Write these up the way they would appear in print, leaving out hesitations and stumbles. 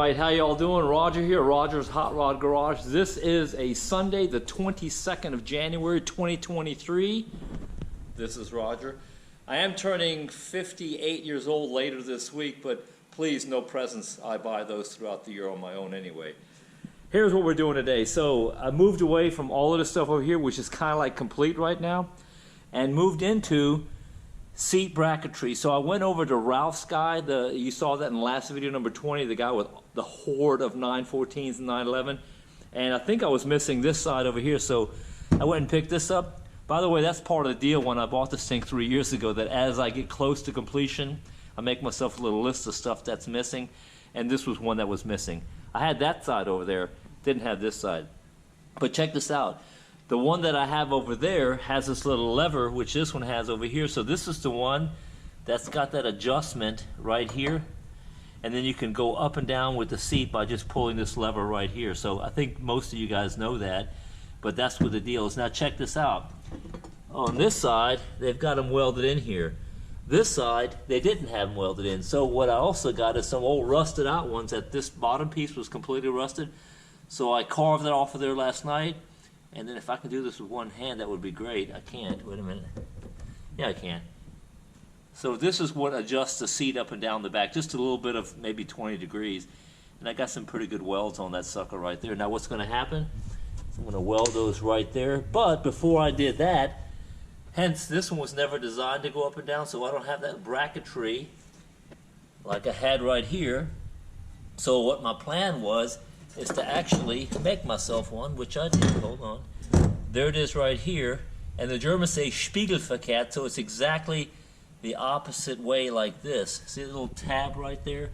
right, how y'all doing? Roger here, Roger's Hot Rod Garage. This is a Sunday, the 22nd of January, 2023. This is Roger. I am turning 58 years old later this week, but please, no presents. I buy those throughout the year on my own anyway. Here's what we're doing today. So I moved away from all of this stuff over here, which is kind of like complete right now, and moved into seat bracketry. So I went over to Ralph's guy. You saw that in the last video, number 20, the guy with the horde of 914s and 911. And I think I was missing this side over here, so I went and picked this up. By the way, that's part of the deal when I bought this thing 3 years ago, that as I get close to completion, I make myself a little list of stuff that's missing, and this was one that was missing. I had that side over there, didn't have this side. But check this out. The one that I have over there has this little lever, which this one has over here. So this is the one that's got that adjustment right here. And then you can go up and down with the seat by just pulling this lever right here. So I think most of you guys know that, but that's what the deal is. Now check this out. On this side, they've got them welded in here. This side, they didn't have them welded in. So what I also got is some old rusted out ones that this bottom piece was completely rusted. So I carved that off of there last night. And then if I can do this with one hand, that would be great. I can't. Wait a minute. Yeah, I can. So this is what adjusts the seat up and down the back, just a little bit of maybe 20 degrees. And I got some pretty good welds on that sucker right there. Now what's going to happen? I'm going to weld those right there. But before I did that, hence this one was never designed to go up and down, so I don't have that bracketry like I had right here. So what my plan was is to actually make myself one, which I did. Hold on. There it is right here. And the Germans say Spiegelverkehrt, so it's exactly the opposite way like this. See the little tab right there?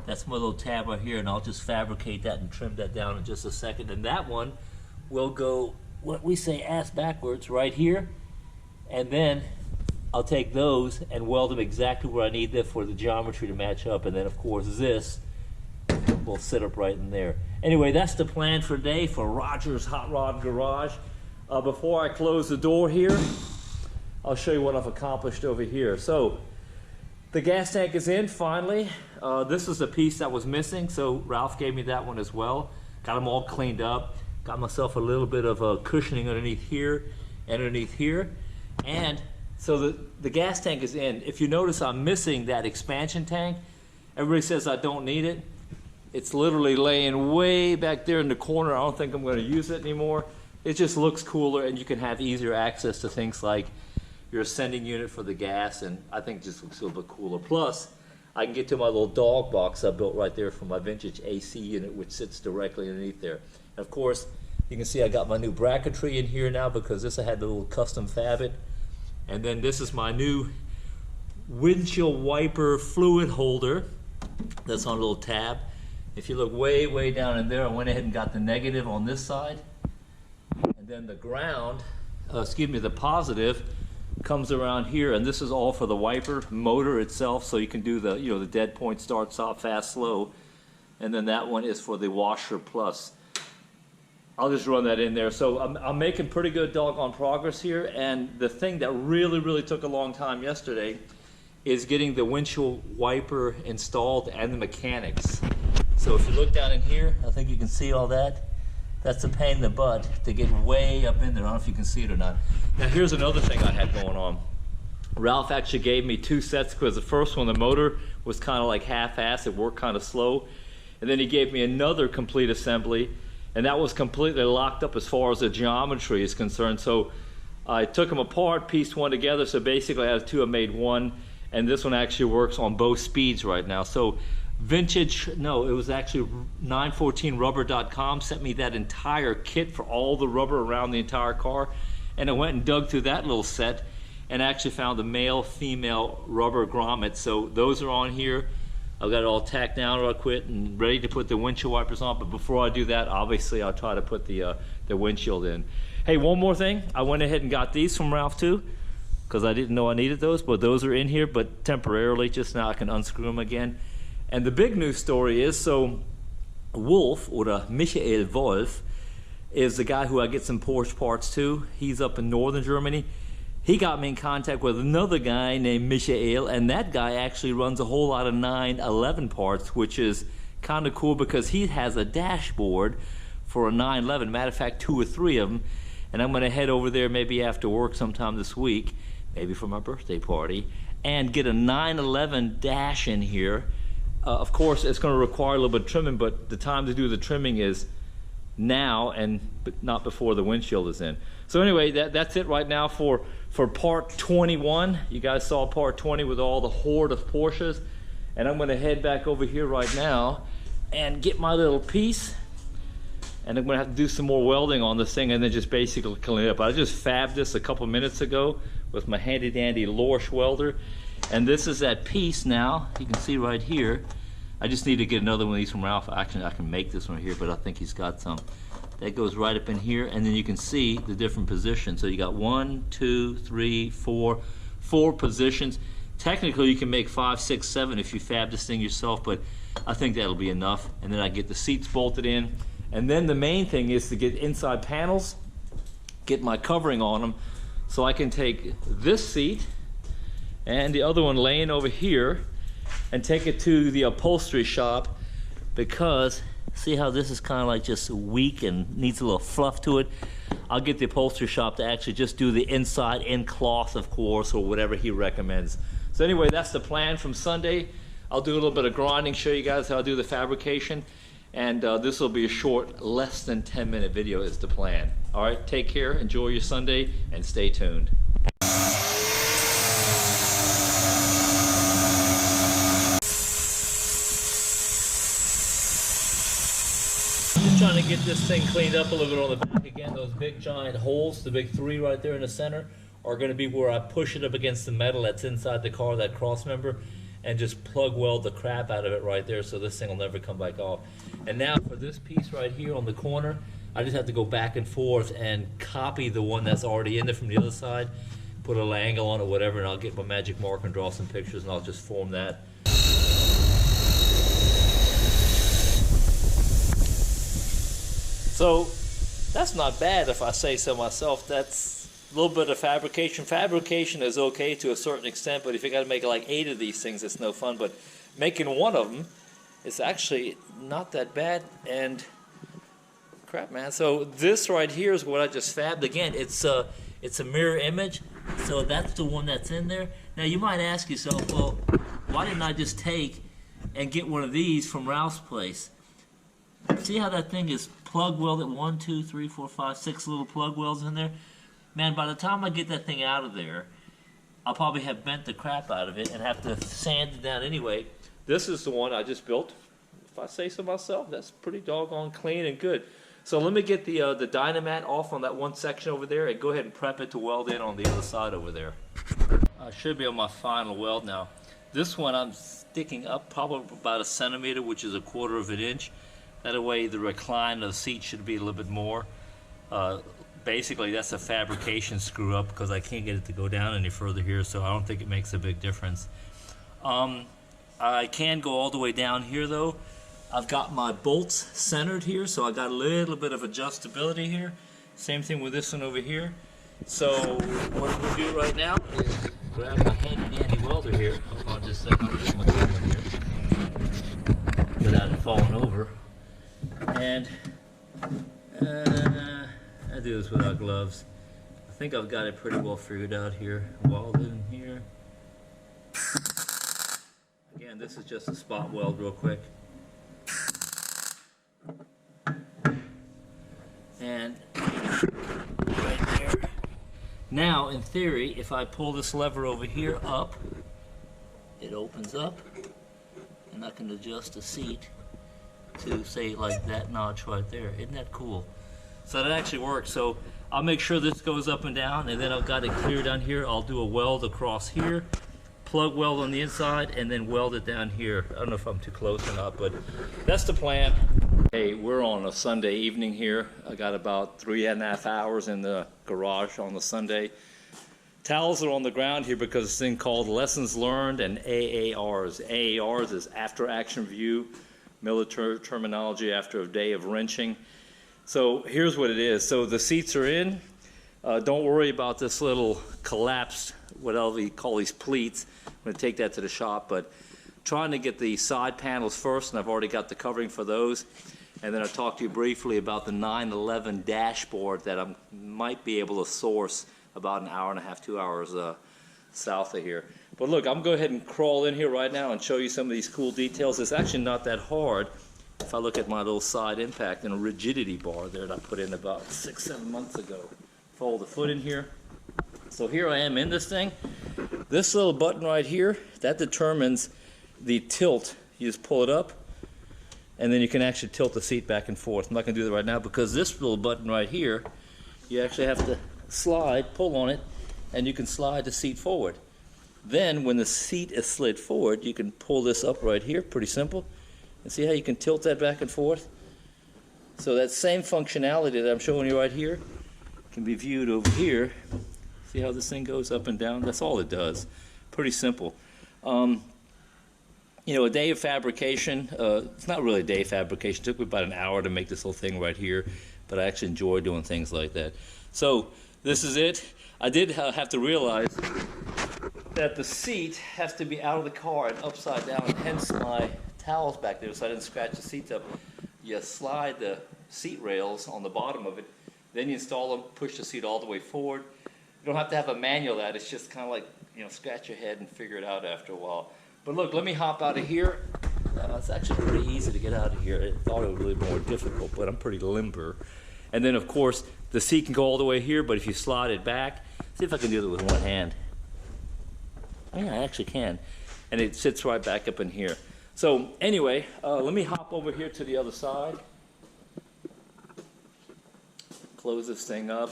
That's my little tab right here, and I'll just fabricate that and trim that down in just a second. And that one will go, what we say, ass backwards right here. And then I'll take those and weld them exactly where I need them for the geometry to match up. And then, of course, this will sit up right in there. Anyway, that's the plan for today for Roger's Hot Rod Garage. Before I close the door here, I'll show you what I've accomplished over here. So the gas tank is in finally. This is the piece that was missing, so Ralph gave me that one as well. Got them all cleaned up. Got myself a little bit of cushioning underneath here and underneath here. And so the gas tank is in. If you notice, I'm missing that expansion tank. Everybody says I don't need it. It's literally laying way back there in the corner. I don't think I'm going to use it anymore. It just looks cooler, and you can have easier access to things like your ascending unit for the gas, and I think it just looks a little bit cooler. Plus, I can get to my little dog box I built right there for my vintage AC unit, which sits directly underneath there. And of course, you can see I got my new bracketry in here now because this I had the little custom fab it. And then this is my new windshield wiper fluid holder that's on a little tab. If you look way, way down in there, I went ahead and got the negative on this side. And then the ground, the positive comes around here, and this is all for the wiper motor itself, so you can do the, the dead point, start, stop, fast, slow. And then that one is for the washer plus. I'll just run that in there. So I'm making pretty good doggone progress here, and the thing that really, really took a long time yesterday is getting the windshield wiper installed and the mechanics. So if you look down in here, I think you can see all that. That's a pain in the butt to get way up in there. I don't know if you can see it or not. Now here's another thing I had going on. Ralph actually gave me two sets because the first one, the motor was kind of like half-assed. It worked kind of slow. And then he gave me another complete assembly, and that was completely locked up as far as the geometry is concerned. So I took them apart, pieced one together. So basically out of two I made one, and this one actually works on both speeds right now. So it was actually 914rubber.com sent me that entire kit for all the rubber around the entire car, and I went and dug through that little set and actually found the male female rubber grommets. So those are on here. I've got it all tacked down real quick and ready to put the windshield wipers on, but before I do that, obviously I'll try to put the windshield in. Hey, one more thing, I went ahead and got these from Ralph too, because I didn't know I needed those, but those are in here, but temporarily, just now I can unscrew them again. And the big news story is, so Wolf, or Michael Wolf, is the guy who I get some Porsche parts to. He's up in northern Germany. He got me in contact with another guy named Michael, and that guy actually runs a whole lot of 911 parts, which is kind of cool because he has a dashboard for a 911. Matter of fact, 2 or 3 of them. And I'm gonna head over there maybe after work sometime this week, maybe for my birthday party, and get a 911 dash in here. Of course, it's gonna require a little bit of trimming, but the time to do the trimming is now and not before the windshield is in. So anyway, that's it right now for part 21. You guys saw part 20 with all the horde of Porsches. And I'm gonna head back over here right now and get my little piece. And I'm gonna have to do some more welding on this thing and then just basically clean it up. I just fabbed this a couple minutes ago with my handy dandy Lorsch welder. And this is that piece now. You can see right here. I just need to get another one of these from Ralph. Actually, I can make this one here, but I think he's got some. That goes right up in here, and then you can see the different positions. So you got 1, 2, 3, 4 positions. Technically, you can make 5, 6, 7 if you fab this thing yourself, but I think that'll be enough. And then I get the seats bolted in. And then the main thing is to get inside panels, get my covering on them, so I can take this seat and the other one laying over here and take it to the upholstery shop, because see how this is kind of like just weak and needs a little fluff to it? I'll get the upholstery shop to actually just do the inside in cloth, of course, or whatever he recommends. So anyway, that's the plan from Sunday. I'll do a little bit of grinding, show you guys how I do the fabrication, and this will be a short, less than 10-minute video is the plan. All right, take care, enjoy your Sunday, and stay tuned. Just trying to get this thing cleaned up a little bit on the back again. Those big giant holes, the big 3 right there in the center, are going to be where I push it up against the metal that's inside the car, that cross member, and just plug weld the crap out of it right there, so this thing will never come back off. And now for this piece right here on the corner, I just have to go back and forth and copy the one that's already in there from the other side, put a little angle on it, whatever, and I'll get my magic marker and draw some pictures, and I'll just form that. So that's not bad if I say so myself. That's a little bit of fabrication. Fabrication is okay to a certain extent, but if you got to make like 8 of these things, it's no fun. But making one of them is actually not that bad. And crap, man. So this right here is what I just fabbed. Again, it's a mirror image. So that's the one that's in there. Now you might ask yourself, well, why didn't I just take and get one of these from Ralph's place? See how that thing is plug welded? 1, 2, 3, 4, 5, 6 little plug welds in there. Man, by the time I get that thing out of there, I'll probably have bent the crap out of it and have to sand it down anyway. This is the one I just built. If I say so myself, that's pretty doggone clean and good. So let me get the Dynamat off on that one section over there and go ahead and prep it to weld in on the other side over there. I should be on my final weld now. This one I'm sticking up probably about 1 centimeter, which is 1/4 of an inch. That way the recline of the seat should be a little bit more. Basically that's a fabrication screw up because I can't get it to go down any further here, so I don't think it makes a big difference. I can go all the way down here though. I've got my bolts centered here, so I got a little bit of adjustability here. Same thing with this one over here. So what I'm going to do right now is grab my handy dandy welder here. Hold on just a second, I'll get my camera here without it falling over. And I do this without gloves. I think I've got it pretty well figured out here. Welded in here. Again, this is just a spot weld real quick. And right there. Now, in theory, if I pull this lever over here up, it opens up, and I can adjust the seat to say like that notch right there. Isn't that cool? So that actually works. So I'll make sure this goes up and down, and then I've got it clear down here. I'll do a weld across here, plug weld on the inside, and then weld it down here. I don't know if I'm too close or not, but that's the plan. Hey, we're on a Sunday evening here. I got about 3.5 hours in the garage on the Sunday. Towels are on the ground here because this thing called Lessons Learned and AARs. AARs is After Action Review, military terminology after a day of wrenching. So here's what it is. So the seats are in. Don't worry about this little collapsed, whatever you call these pleats. I'm going to take that to the shop, but trying to get the side panels first, and I've already got the covering for those. And then I'll talk to you briefly about the 911 dashboard that I might be able to source about an hour and a half, 2 hours south of here. But look, I'm going to go ahead and crawl in here right now and show you some of these cool details. It's actually not that hard if I look at my little side impact and a rigidity bar there that I put in about 6-7 months ago. Fold the foot in here. So here I am in this thing. This little button right here, that determines the tilt. You just pull it up, and then you can actually tilt the seat back and forth. I'm not going to do that right now because this little button right here, you actually have to slide, pull on it, and you can slide the seat forward. Then when the seat is slid forward, you can pull this up right here, pretty simple. And see how you can tilt that back and forth? So that same functionality that I'm showing you right here can be viewed over here. See how this thing goes up and down? That's all it does. Pretty simple. You know, a day of fabrication, it's not really a day of fabrication. It took me about an hour to make this whole thing right here, but I actually enjoy doing things like that. So this is it. I did have to realize that the seat has to be out of the car and upside down, hence my towels back there so I didn't scratch the seats up. You slide the seat rails on the bottom of it, then you install them, push the seat all the way forward. You don't have to have a manual that, it's just kind of like, you know, scratch your head and figure it out after a while. But look, let me hop out of here. It's actually pretty easy to get out of here. I thought it would really be more difficult, but I'm pretty limber. And then of course, the seat can go all the way here, but if you slide it back, see if I can do it with one hand. Yeah, I actually can. And it sits right back up in here. So anyway, let me hop over here to the other side. Close this thing up.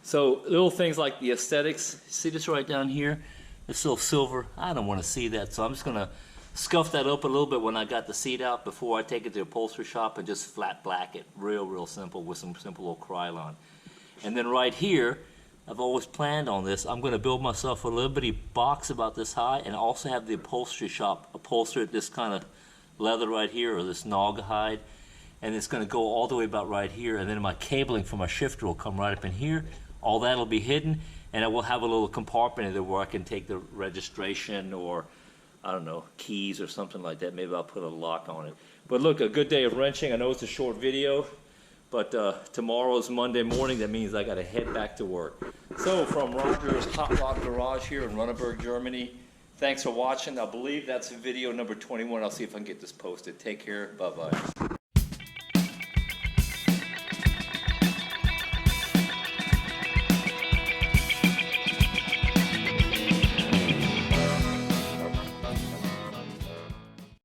So little things like the aesthetics, see this right down here? This little silver, I don't want to see that, so I'm just going to scuff that up a little bit when I got the seat out before I take it to the upholstery shop and just flat black it, real simple with some simple little Krylon. And then right here, I've always planned on this, I'm going to build myself a little bitty box about this high and also have the upholstery shop upholster this kind of leather right here or this Naugahyde, and it's going to go all the way about right here, and then my cabling for my shifter will come right up in here. All that will be hidden, and I will have a little compartment in there where I can take the registration or, I don't know, keys or something like that. Maybe I'll put a lock on it. But look, a good day of wrenching. I know it's a short video, but tomorrow's Monday morning. That means I got to head back to work. So from Roger's Hot Rod Garage here in Runneberg, Germany, thanks for watching. I believe that's video number 21. I'll see if I can get this posted. Take care. Bye-bye.